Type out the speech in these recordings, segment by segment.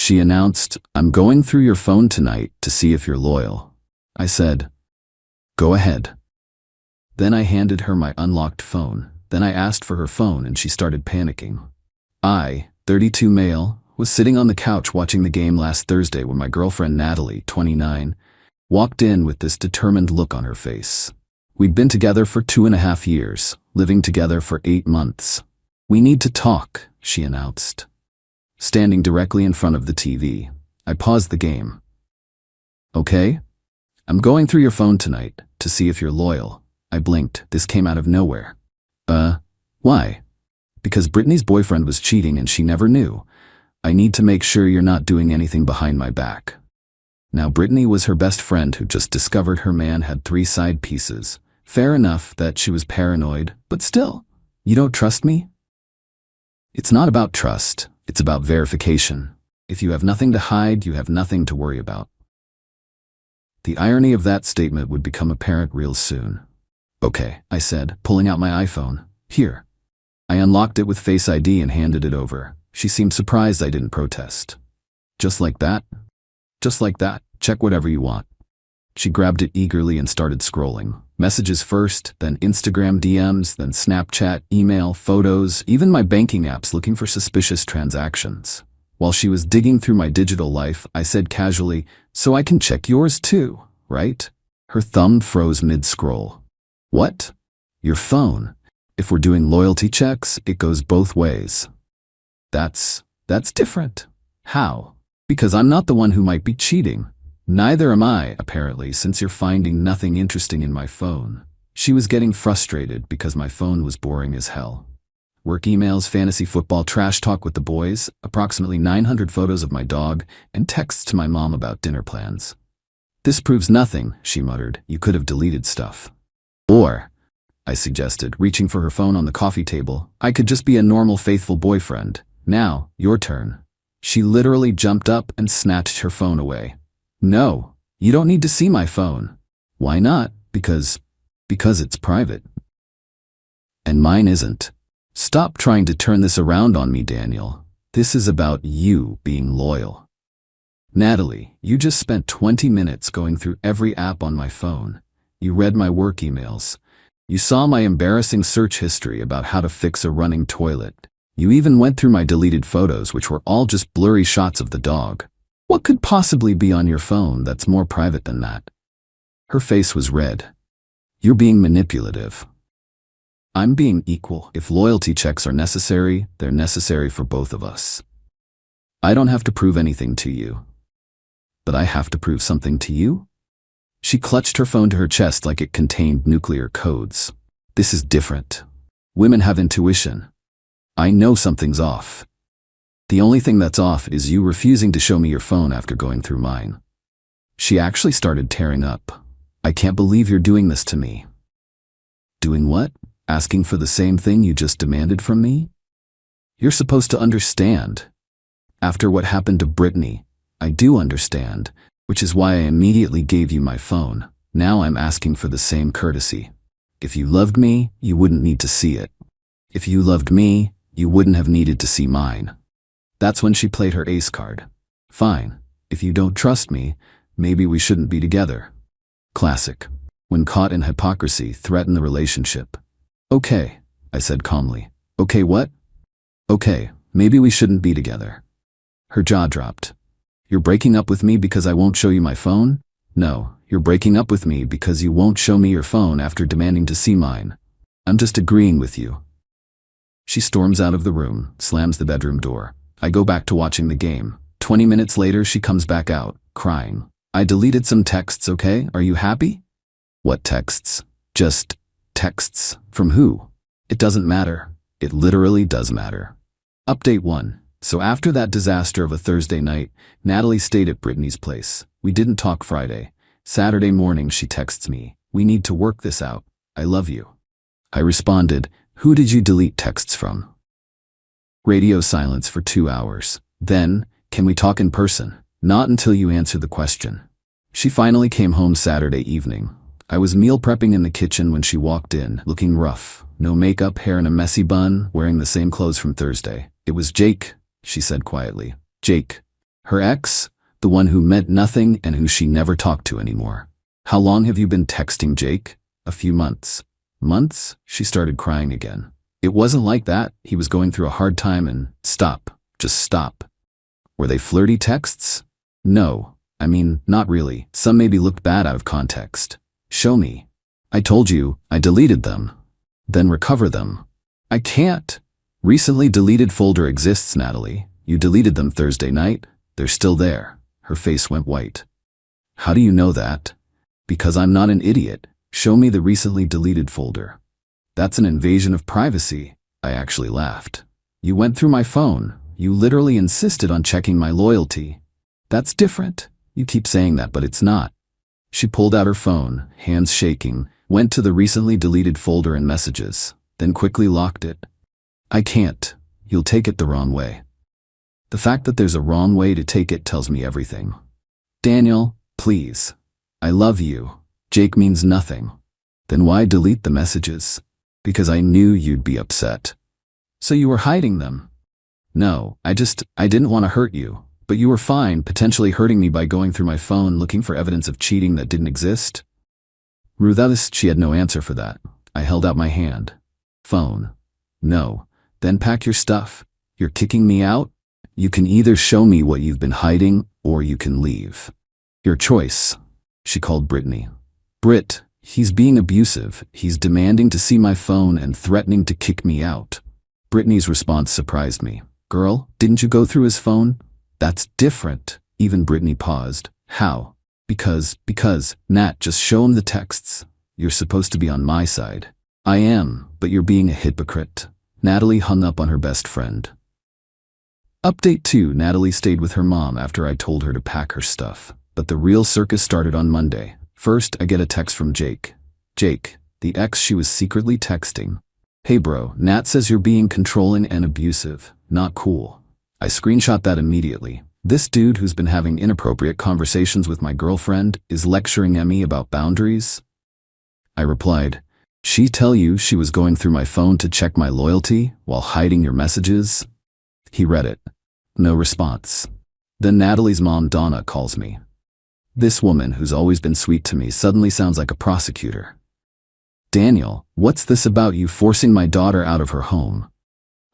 She announced, "I'm going through your phone tonight to see if you're loyal." I said, "Go ahead." Then I handed her my unlocked phone. Then I asked for her phone and she started panicking. I, 32 male, was sitting on the couch watching the game last Thursday when my girlfriend Natalie, 29, walked in with this determined look on her face. We'd been together for 2.5 years, living together for 8 months. "We need to talk," she announced. Standing directly in front of the TV, I paused the game. "Okay? I'm going through your phone tonight to see if you're loyal." I blinked. This came out of nowhere. Why?" "Because Brittany's boyfriend was cheating and she never knew. I need to make sure you're not doing anything behind my back." Now Brittany was her best friend who just discovered her man had 3 side pieces. Fair enough that she was paranoid, but still, you don't trust me? It's not about trust, it's about verification. If you have nothing to hide, you have nothing to worry about. The irony of that statement would become apparent real soon. "Okay," I said, pulling out my iPhone. "Here." I unlocked it with Face ID and handed it over. She seemed surprised I didn't protest. "Just like that?" "Just like that. Check whatever you want." She grabbed it eagerly and started scrolling. Messages first, then Instagram DMs, then Snapchat, email, photos, even my banking apps looking for suspicious transactions. While she was digging through my digital life, I said casually, "So I can check yours too, right?" Her thumb froze mid-scroll. "What? Your phone? If we're doing loyalty checks, it goes both ways." That's different." "How?" "Because I'm not the one who might be cheating." "Neither am I, apparently, since you're finding nothing interesting in my phone." She was getting frustrated because my phone was boring as hell. Work emails, fantasy football, trash talk with the boys, approximately 900 photos of my dog, and texts to my mom about dinner plans. "This proves nothing," she muttered. "You could have deleted stuff." "Or," I suggested, reaching for her phone on the coffee table, "I could just be a normal, faithful boyfriend. Now, your turn." She literally jumped up and snatched her phone away. "No, you don't need to see my phone." "Why not?" Because it's private." "And mine isn't." "Stop trying to turn this around on me, Daniel. This is about you being loyal." "Natalie, you just spent 20 minutes going through every app on my phone. You read my work emails. You saw my embarrassing search history about how to fix a running toilet. You even went through my deleted photos, which were all just blurry shots of the dog. What could possibly be on your phone that's more private than that?" Her face was red. "You're being manipulative." "I'm being equal. If loyalty checks are necessary, they're necessary for both of us. I don't have to prove anything to you. But I have to prove something to you?" She clutched her phone to her chest like it contained nuclear codes. "This is different. Women have intuition. I know something's off. The only thing that's off is you refusing to show me your phone after going through mine." She actually started tearing up. "I can't believe you're doing this to me." "Doing what? Asking for the same thing you just demanded from me? You're supposed to understand. After what happened to Brittany, I do understand, which is why I immediately gave you my phone. Now I'm asking for the same courtesy. If you loved me, you wouldn't need to see it. If you loved me, you wouldn't have needed to see mine." That's when she played her ace card. "Fine. If you don't trust me, maybe we shouldn't be together." Classic. When caught in hypocrisy, threaten the relationship. "Okay," I said calmly. "Okay what?" "Okay, maybe we shouldn't be together." Her jaw dropped. "You're breaking up with me because I won't show you my phone?" "No, you're breaking up with me because you won't show me your phone after demanding to see mine. I'm just agreeing with you." She storms out of the room, slams the bedroom door. I go back to watching the game. 20 minutes later, she comes back out, crying. "I deleted some texts, okay? Are you happy?" "What texts?" "Just texts. From who?" "It doesn't matter. It literally does matter." Update 1. So after that disaster of a Thursday night, Natalie stayed at Brittany's place. We didn't talk Friday. Saturday morning, she texts me, "We need to work this out. I love you." I responded, "Who did you delete texts from?" Radio silence for 2 hours. Then, "Can we talk in person?" "Not until you answer the question." She finally came home Saturday evening. I was meal prepping in the kitchen when she walked in, looking rough. No makeup, hair in a messy bun, wearing the same clothes from Thursday. "It was Jake," she said quietly. "Jake." Her ex, the one who meant nothing and who she never talked to anymore. How long have you been texting Jake? A few months. Months? She started crying again. It wasn't like that. He was going through a hard time and stop. Just stop. Were they flirty texts? No. I mean, not really. Some maybe looked bad out of context. Show me. I told you, I deleted them. Then recover them. I can't. Recently deleted folder exists, Natalie. You deleted them Thursday night. They're still there. Her face went white. How do you know that? Because I'm not an idiot. Show me the recently deleted folder. That's an invasion of privacy. I actually laughed. You went through my phone. You literally insisted on checking my loyalty. That's different. You keep saying that, but it's not. She pulled out her phone, hands shaking, went to the recently deleted folder and messages, then quickly locked it. I can't. You'll take it the wrong way. The fact that there's a wrong way to take it tells me everything. Daniel, please. I love you. Jake means nothing. Then why delete the messages? Because I knew you'd be upset. So you were hiding them? No, I didn't want to hurt you. But you were fine, potentially hurting me by going through my phone looking for evidence of cheating that didn't exist? Ruthus, she had no answer for that. I held out my hand. Phone. No. Then pack your stuff. You're kicking me out? You can either show me what you've been hiding, or you can leave. Your choice. She called Brittany. Britt, he's being abusive. He's demanding to see my phone and threatening to kick me out. Brittany's response surprised me. Girl, didn't you go through his phone? That's different. Even Brittany paused. How? Because, Nat, just show him the texts. You're supposed to be on my side. I am, but you're being a hypocrite. Natalie hung up on her best friend. Update 2. Natalie stayed with her mom after I told her to pack her stuff. But the real circus started on Monday. First, I get a text from Jake. Jake, the ex she was secretly texting. Hey bro, Nat says you're being controlling and abusive. Not cool. I screenshot that immediately. This dude who's been having inappropriate conversations with my girlfriend is lecturing Emmy about boundaries? I replied, she tell you she was going through my phone to check my loyalty while hiding your messages? He read it. No response. Then Natalie's mom Donna calls me. This woman who's always been sweet to me suddenly sounds like a prosecutor. Daniel, what's this about you forcing my daughter out of her home?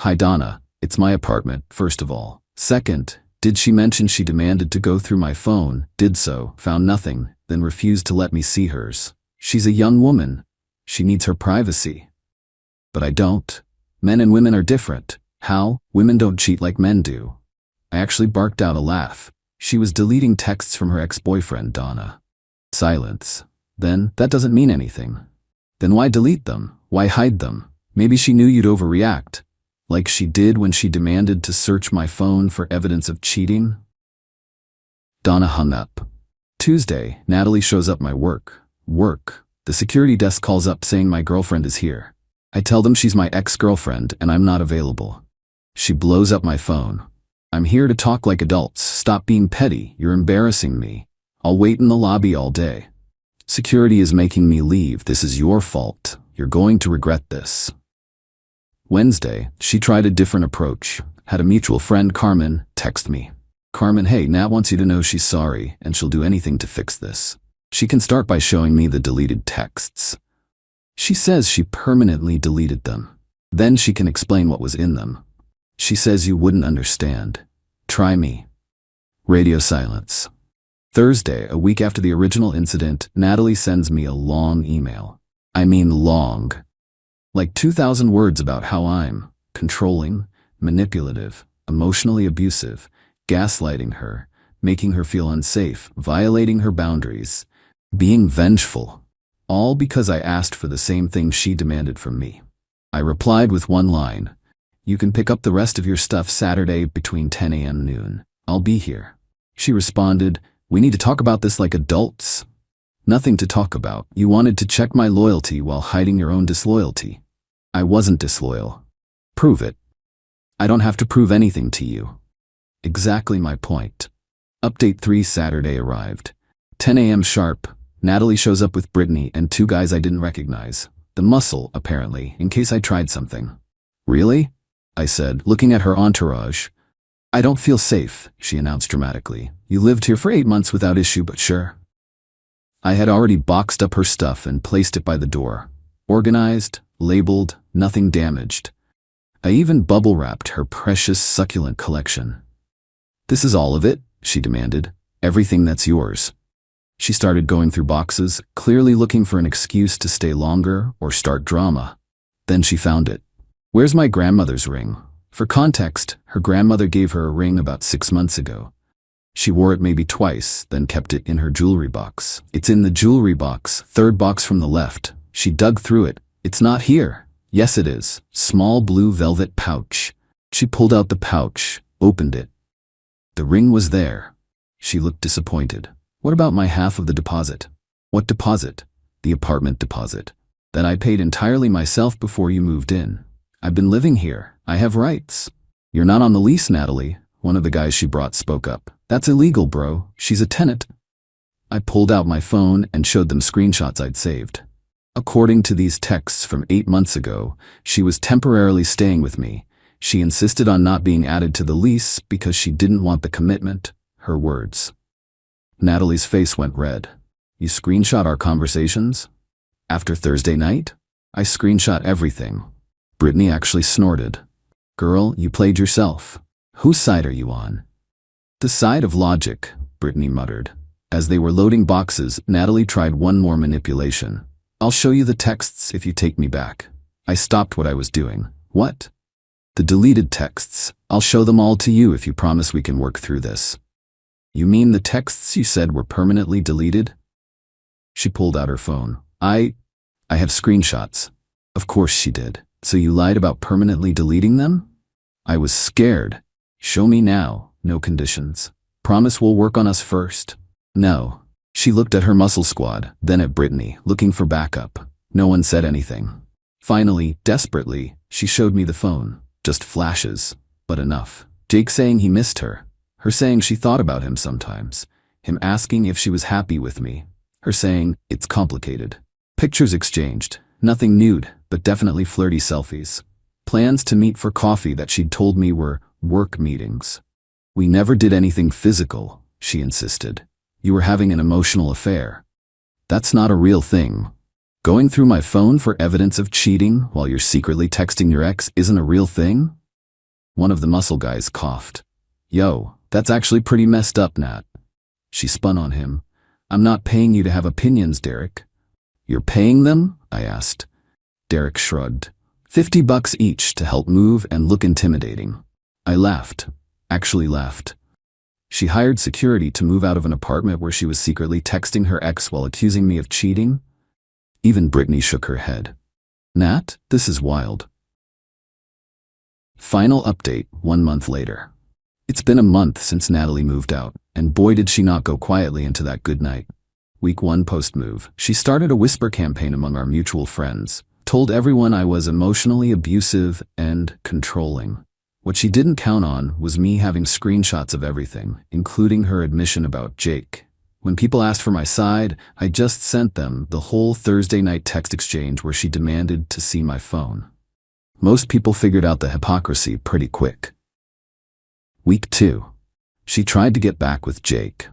Hi Donna. It's my apartment, first of all. Second, did she mention she demanded to go through my phone, did so, found nothing, then refused to let me see hers? She's a young woman. She needs her privacy. But I don't. Men and women are different. How? Women don't cheat like men do. I actually barked out a laugh. She was deleting texts from her ex-boyfriend, Donna. Silence. Then, that doesn't mean anything. Then why delete them? Why hide them? Maybe she knew you'd overreact. Like she did when she demanded to search my phone for evidence of cheating? Donna hung up. Tuesday, Natalie shows up my work. The security desk calls up saying my girlfriend is here. I tell them she's my ex-girlfriend and I'm not available. She blows up my phone. I'm here to talk like adults. Stop being petty. You're embarrassing me. I'll wait in the lobby all day. Security is making me leave. This is your fault. You're going to regret this. Wednesday, she tried a different approach. Had a mutual friend, Carmen, text me. Carmen, hey, Nat wants you to know she's sorry and she'll do anything to fix this. She can start by showing me the deleted texts. She says she permanently deleted them. Then she can explain what was in them. She says you wouldn't understand. Try me. Radio silence. Thursday, a week after the original incident, Natalie sends me a long email. I mean long. Like 2,000 words about how I'm controlling, manipulative, emotionally abusive, gaslighting her, making her feel unsafe, violating her boundaries, being vengeful, all because I asked for the same thing she demanded from me. I replied with one line, you can pick up the rest of your stuff Saturday between 10 a.m. and noon. I'll be here. She responded, we need to talk about this like adults. Nothing to talk about. You wanted to check my loyalty while hiding your own disloyalty. I wasn't disloyal. Prove it. I don't have to prove anything to you. Exactly my point. Update 3 Saturday arrived. 10 a.m. sharp. Natalie shows up with Brittany and 2 guys I didn't recognize. The muscle, apparently, in case I tried something. Really? I said, looking at her entourage. I don't feel safe, she announced dramatically. You lived here for 8 months without issue, but sure. I had already boxed up her stuff and placed it by the door. Organized, labeled, nothing damaged. I even bubble-wrapped her precious succulent collection. This is all of it, she demanded. Everything that's yours. She started going through boxes, clearly looking for an excuse to stay longer or start drama. Then she found it. Where's my grandmother's ring? For context, her grandmother gave her a ring about 6 months ago. She wore it maybe twice, then kept it in her jewelry box. It's in the jewelry box, third box from the left. She dug through it. It's not here. Yes, it is. Small blue velvet pouch. She pulled out the pouch, opened it. The ring was there. She looked disappointed. What about my half of the deposit? What deposit? The apartment deposit. That I paid entirely myself before you moved in. I've been living here. I have rights. You're not on the lease, Natalie. One of the guys she brought spoke up. That's illegal, bro. She's a tenant. I pulled out my phone and showed them screenshots I'd saved. According to these texts from 8 months ago, she was temporarily staying with me. She insisted on not being added to the lease because she didn't want the commitment. Her words. Natalie's face went red. You screenshot our conversations? After Thursday night? I screenshot everything. Brittany actually snorted. Girl, you played yourself. Whose side are you on? The side of logic, Brittany muttered. As they were loading boxes, Natalie tried one more manipulation. I'll show you the texts if you take me back. I stopped what I was doing. What? The deleted texts. I'll show them all to you if you promise we can work through this. You mean the texts you said were permanently deleted? She pulled out her phone. I have screenshots. Of course she did. So you lied about permanently deleting them? I was scared. Show me now. No conditions. Promise we'll work on us first. No. She looked at her muscle squad, then at Brittany, looking for backup. No one said anything. Finally, desperately, she showed me the phone. Just flashes, but enough. Jake saying he missed her. Her saying she thought about him sometimes. Him asking if she was happy with me. Her saying, it's complicated. Pictures exchanged. Nothing nude, but definitely flirty selfies. Plans to meet for coffee that she'd told me were work meetings. We never did anything physical, she insisted. You were having an emotional affair. That's not a real thing. Going through my phone for evidence of cheating while you're secretly texting your ex isn't a real thing? One of the muscle guys coughed. Yo, that's actually pretty messed up, Nat. She spun on him. I'm not paying you to have opinions, Derek. You're paying them? I asked. Derek shrugged. $50 each to help move and look intimidating. I laughed. Actually laughed. She hired security to move out of an apartment where she was secretly texting her ex while accusing me of cheating? Even Brittany shook her head. Nat, this is wild. Final update 1 month later. It's been a month since Natalie moved out, and boy did she not go quietly into that good night. Week 1 post-move, she started a whisper campaign among our mutual friends, told everyone I was emotionally abusive and controlling. What she didn't count on was me having screenshots of everything, including her admission about Jake. When people asked for my side, I just sent them the whole Thursday night text exchange where she demanded to see my phone. Most people figured out the hypocrisy pretty quick. Week 2. She tried to get back with Jake.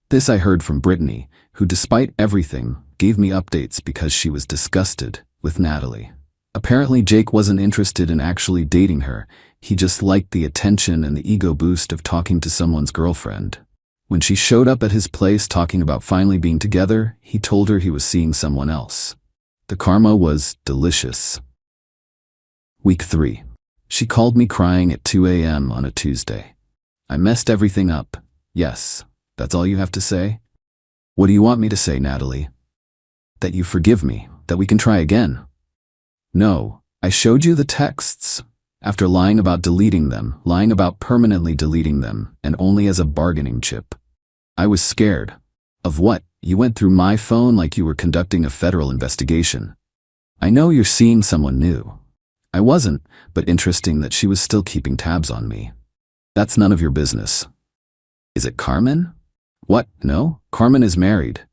This I heard from Brittany, who despite everything, gave me updates because she was disgusted with Natalie. Apparently Jake wasn't interested in actually dating her, he just liked the attention and the ego boost of talking to someone's girlfriend. When she showed up at his place talking about finally being together, he told her he was seeing someone else. The karma was delicious. Week 3. She called me crying at 2 a.m. on a Tuesday. I messed everything up. Yes, that's all you have to say? What do you want me to say, Natalie? That you forgive me, that we can try again. No, I showed you the texts. After lying about deleting them, lying about permanently deleting them, and only as a bargaining chip. I was scared. Of what? You went through my phone like you were conducting a federal investigation. I know you're seeing someone new. I wasn't, but interesting that she was still keeping tabs on me. That's none of your business. Is it Carmen? What? No, Carmen is married.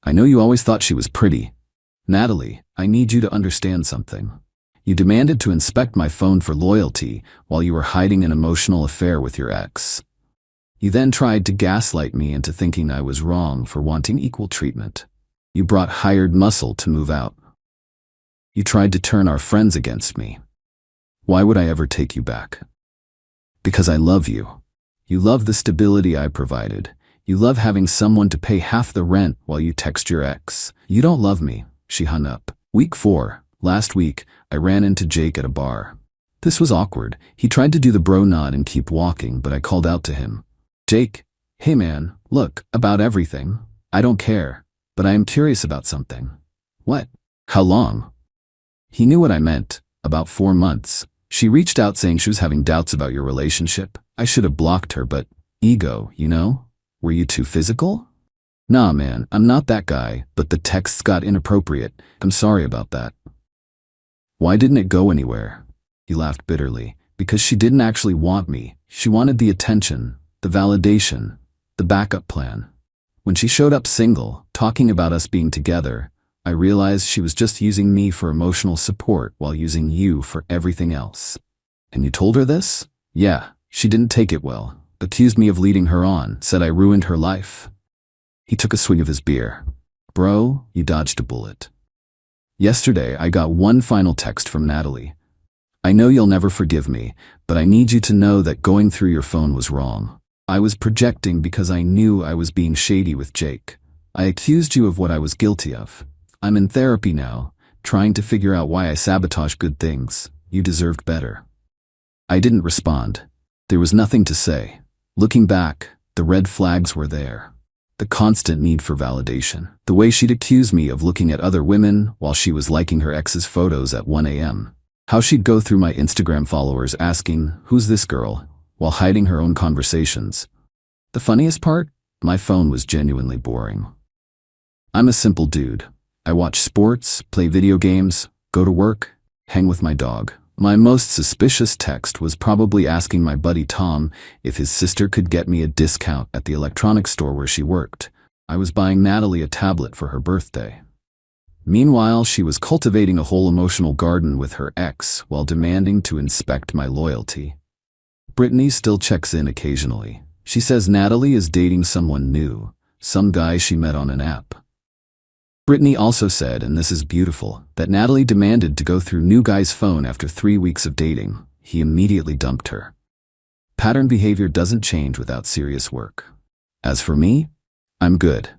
I know you always thought she was pretty. Natalie, I need you to understand something. You demanded to inspect my phone for loyalty while you were hiding an emotional affair with your ex. You then tried to gaslight me into thinking I was wrong for wanting equal treatment. You brought hired muscle to move out. You tried to turn our friends against me. Why would I ever take you back? Because I love you. You love the stability I provided. You love having someone to pay half the rent while you text your ex. You don't love me. She hung up. Week 4. Last week, I ran into Jake at a bar. This was awkward. He tried to do the bro nod and keep walking, but I called out to him. Jake, hey man, look, about everything. I don't care, but I am curious about something. What? How long? He knew what I meant. About 4 months. She reached out saying she was having doubts about your relationship. I should have blocked her, but ego, you know? Were you too physical? Nah, man, I'm not that guy, but the texts got inappropriate. I'm sorry about that. Why didn't it go anywhere? He laughed bitterly. Because she didn't actually want me. She wanted the attention, the validation, the backup plan. When she showed up single, talking about us being together, I realized she was just using me for emotional support while using you for everything else. And you told her this? Yeah, she didn't take it well. Accused me of leading her on, said I ruined her life. He took a swig of his beer. Bro, you dodged a bullet. Yesterday, I got one final text from Natalie. I know you'll never forgive me, but I need you to know that going through your phone was wrong. I was projecting because I knew I was being shady with Jake. I accused you of what I was guilty of. I'm in therapy now, trying to figure out why I sabotage good things. You deserved better. I didn't respond. There was nothing to say. Looking back, the red flags were there. The constant need for validation. The way she'd accuse me of looking at other women while she was liking her ex's photos at 1 a.m. How she'd go through my Instagram followers asking, who's this girl, while hiding her own conversations. The funniest part? My phone was genuinely boring. I'm a simple dude. I watch sports, play video games, go to work, hang with my dog. My most suspicious text was probably asking my buddy Tom if his sister could get me a discount at the electronics store where she worked. I was buying Natalie a tablet for her birthday. Meanwhile, she was cultivating a whole emotional garden with her ex while demanding to inspect my loyalty. Brittany still checks in occasionally. She says Natalie is dating someone new, some guy she met on an app. Brittany also said, and this is beautiful, that Natalie demanded to go through new guy's phone after 3 weeks of dating. He immediately dumped her. Pattern behavior doesn't change without serious work. As for me, I'm good.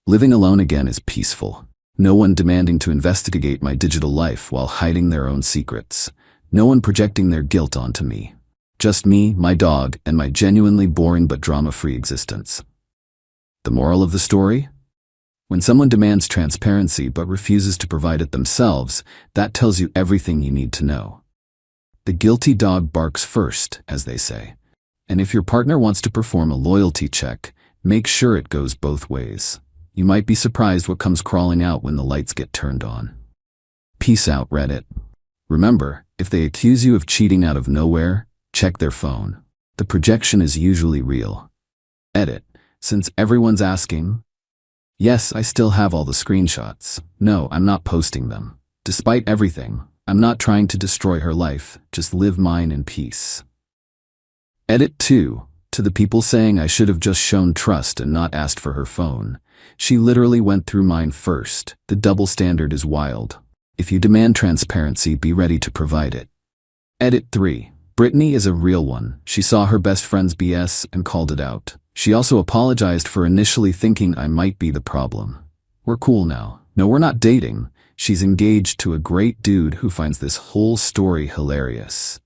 Living alone again is peaceful. No one demanding to investigate my digital life while hiding their own secrets. No one projecting their guilt onto me. Just me, my dog, and my genuinely boring but drama-free existence. The moral of the story? When someone demands transparency but refuses to provide it themselves, that tells you everything you need to know. The guilty dog barks first, as they say. And if your partner wants to perform a loyalty check, make sure it goes both ways. You might be surprised what comes crawling out when the lights get turned on. Peace out, Reddit. Remember, if they accuse you of cheating out of nowhere, check their phone. The projection is usually real. Edit. Since everyone's asking, yes, I still have all the screenshots. No, I'm not posting them. Despite everything, I'm not trying to destroy her life, just live mine in peace. Edit 2. To the people saying I should have just shown trust and not asked for her phone. She literally went through mine first. The double standard is wild. If you demand transparency, be ready to provide it. Edit 3. Brittany is a real one. She saw her best friend's BS and called it out. She also apologized for initially thinking I might be the problem. We're cool now. No, we're not dating. She's engaged to a great dude who finds this whole story hilarious.